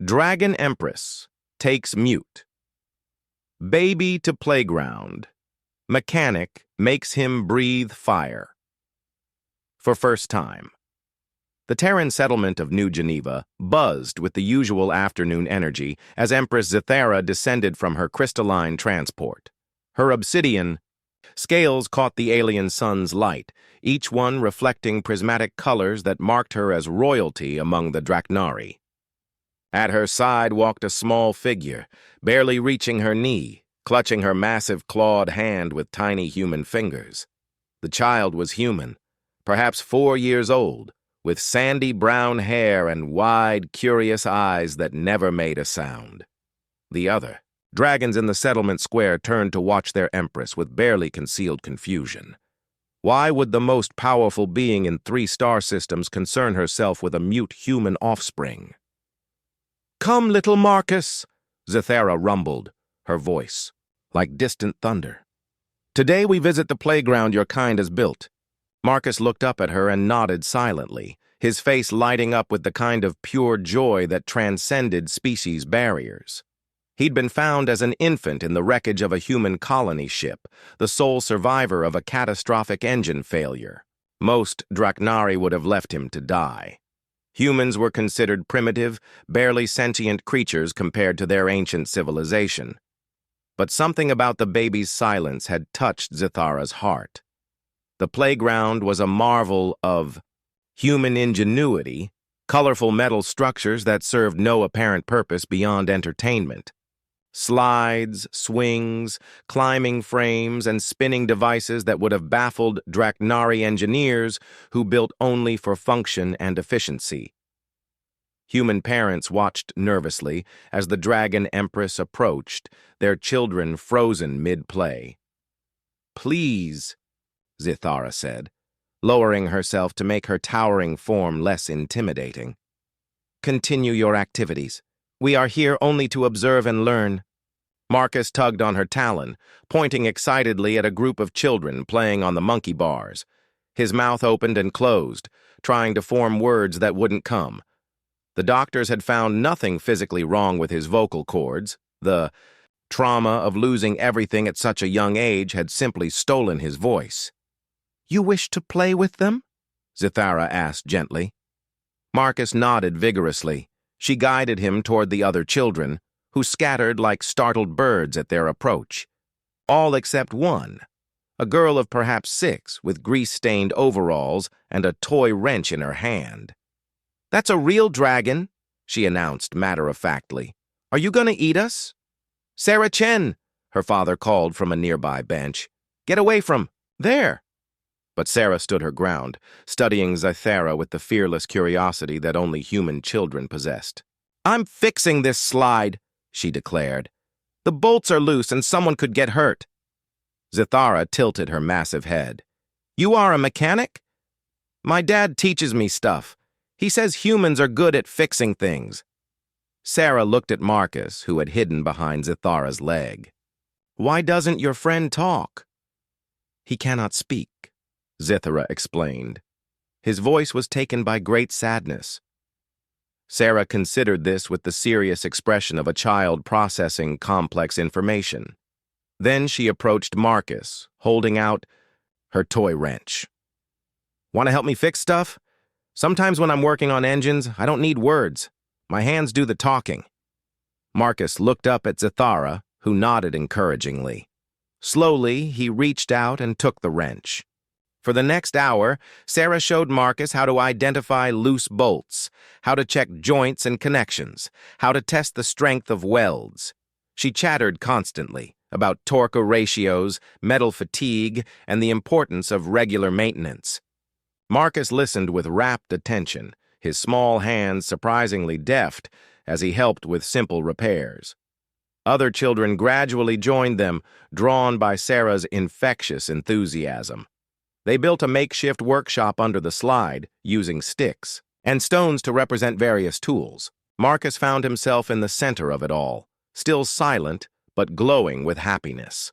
Dragon Empress takes mute. Baby to playground. Mechanic makes him breathe fire. For first time. The Terran settlement of New Geneva buzzed with the usual afternoon energy as Empress Zithara descended from her crystalline transport. Her obsidian scales caught the alien sun's light, each one reflecting prismatic colors that marked her as royalty among the Draknari. At her side walked a small figure, barely reaching her knee, clutching her massive clawed hand with tiny human fingers. The child was human, perhaps 4 years old, with sandy brown hair and wide, curious eyes that never made a sound. The other, dragons in the settlement square, turned to watch their empress with barely concealed confusion. Why would the most powerful being in 3 star systems concern herself with a mute human offspring? "Come, little Marcus," Zithara rumbled, her voice like distant thunder. "Today we visit the playground your kind has built." Marcus looked up at her and nodded silently, his face lighting up with the kind of pure joy that transcended species barriers. He'd been found as an infant in the wreckage of a human colony ship, the sole survivor of a catastrophic engine failure. Most Draknari would have left him to die. Humans were considered primitive, barely sentient creatures compared to their ancient civilization. But something about the baby's silence had touched Zithara's heart. The playground was a marvel of human ingenuity, colorful metal structures that served no apparent purpose beyond entertainment. Slides, swings, climbing frames, and spinning devices that would have baffled Draknari engineers who built only for function and efficiency. Human parents watched nervously as the Dragon Empress approached, their children frozen mid-play. "Please," Zithara said, lowering herself to make her towering form less intimidating. "Continue your activities. We are here only to observe and learn." Marcus tugged on her talon, pointing excitedly at a group of children playing on the monkey bars. His mouth opened and closed, trying to form words that wouldn't come. The doctors had found nothing physically wrong with his vocal cords. The trauma of losing everything at such a young age had simply stolen his voice. "You wish to play with them?" Zithara asked gently. Marcus nodded vigorously. She guided him toward the other children, who scattered like startled birds at their approach. All except one, a girl of perhaps 6 with grease-stained overalls and a toy wrench in her hand. "That's a real dragon," she announced matter-of-factly. "Are you going to eat us?" "Sarah Chen," her father called from a nearby bench. "Get away from there." But Sarah stood her ground, studying Zithara with the fearless curiosity that only human children possessed. "I'm fixing this slide," she declared. "The bolts are loose and someone could get hurt." Zithara tilted her massive head. "You are a mechanic?" "My dad teaches me stuff. He says humans are good at fixing things." Sarah looked at Marcus, who had hidden behind Zithara's leg. "Why doesn't your friend talk?" "He cannot speak," Zithara explained. His voice was taken by great sadness. Sarah considered this with the serious expression of a child processing complex information. Then she approached Marcus, holding out her toy wrench. "Want to help me fix stuff? Sometimes when I'm working on engines, I don't need words. My hands do the talking." Marcus looked up at Zithara, who nodded encouragingly. Slowly, he reached out and took the wrench. For the next hour, Sarah showed Marcus how to identify loose bolts, how to check joints and connections, how to test the strength of welds. She chattered constantly about torque ratios, metal fatigue, and the importance of regular maintenance. Marcus listened with rapt attention, his small hands surprisingly deft as he helped with simple repairs. Other children gradually joined them, drawn by Sarah's infectious enthusiasm. They built a makeshift workshop under the slide, using sticks and stones to represent various tools. Marcus found himself in the center of it all, still silent but glowing with happiness.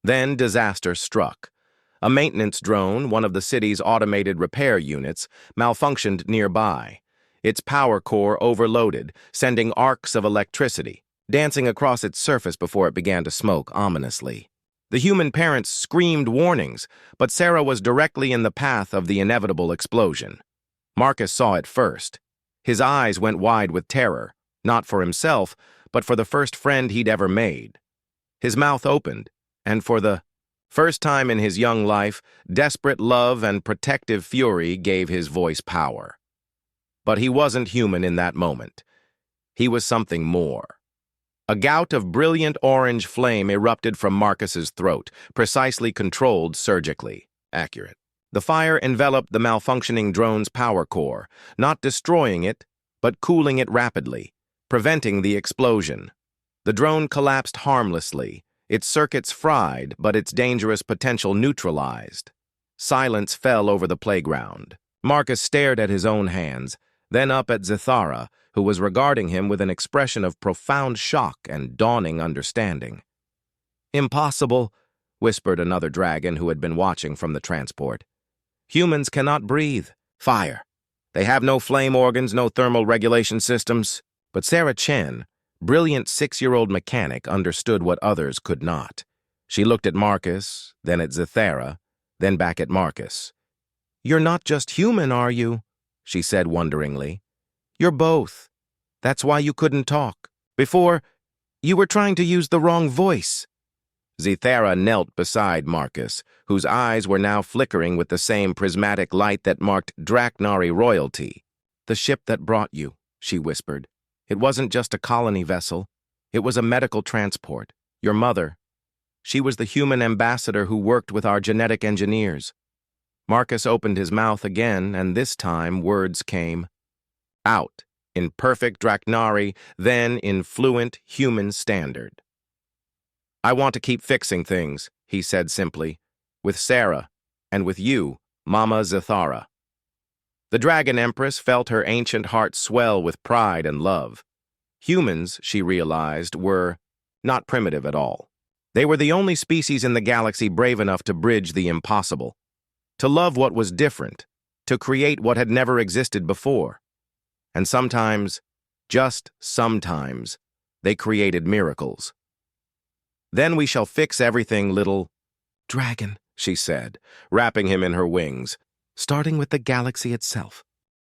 Then disaster struck. A maintenance drone, one of the city's automated repair units, malfunctioned nearby. its power core overloaded, sending arcs of electricity, dancing across its surface before it began to smoke ominously. The human parents screamed warnings, but Sarah was directly in the path of the inevitable explosion. Marcus saw it first. His eyes went wide with terror, not for himself, but for the first friend he'd ever made. His mouth opened, and for the first time in his young life, desperate love and protective fury gave his voice power. But he wasn't human in that moment. He was something more. A gout of brilliant orange flame erupted from Marcus's throat, precisely controlled surgically. Accurate. The fire enveloped the malfunctioning drone's power core, not destroying it, but cooling it rapidly, preventing the explosion. The drone collapsed harmlessly, its circuits fried, but its dangerous potential neutralized. Silence fell over the playground. Marcus stared at his own hands, then up at Zithara, who was regarding him with an expression of profound shock and dawning understanding. "Impossible," whispered another dragon who had been watching from the transport. "Humans cannot breathe. Fire. They have no flame organs, no thermal regulation systems." But Sarah Chen, brilliant 6-year-old mechanic, understood what others could not. She looked at Marcus, then at Zithara, then back at Marcus. "You're not just human, are you?" she said wonderingly. "You're both. That's why you couldn't talk. Before, you were trying to use the wrong voice." Zithara knelt beside Marcus, whose eyes were now flickering with the same prismatic light that marked Draknari royalty. "The ship that brought you," she whispered. "It wasn't just a colony vessel. It was a medical transport. Your mother. She was the human ambassador who worked with our genetic engineers." Marcus opened his mouth again, and this time words came. Out, in perfect Draknari, then in fluent human standard. "I want to keep fixing things," he said simply, "with Sarah, and with you, Mama Zithara." The Dragon Empress felt her ancient heart swell with pride and love. Humans, she realized, were not primitive at all. They were the only species in the galaxy brave enough to bridge the impossible, to love what was different, to create what had never existed before. And sometimes, just sometimes, they created miracles. "Then we shall fix everything, little dragon," she said, wrapping him in her wings, "starting with the galaxy itself.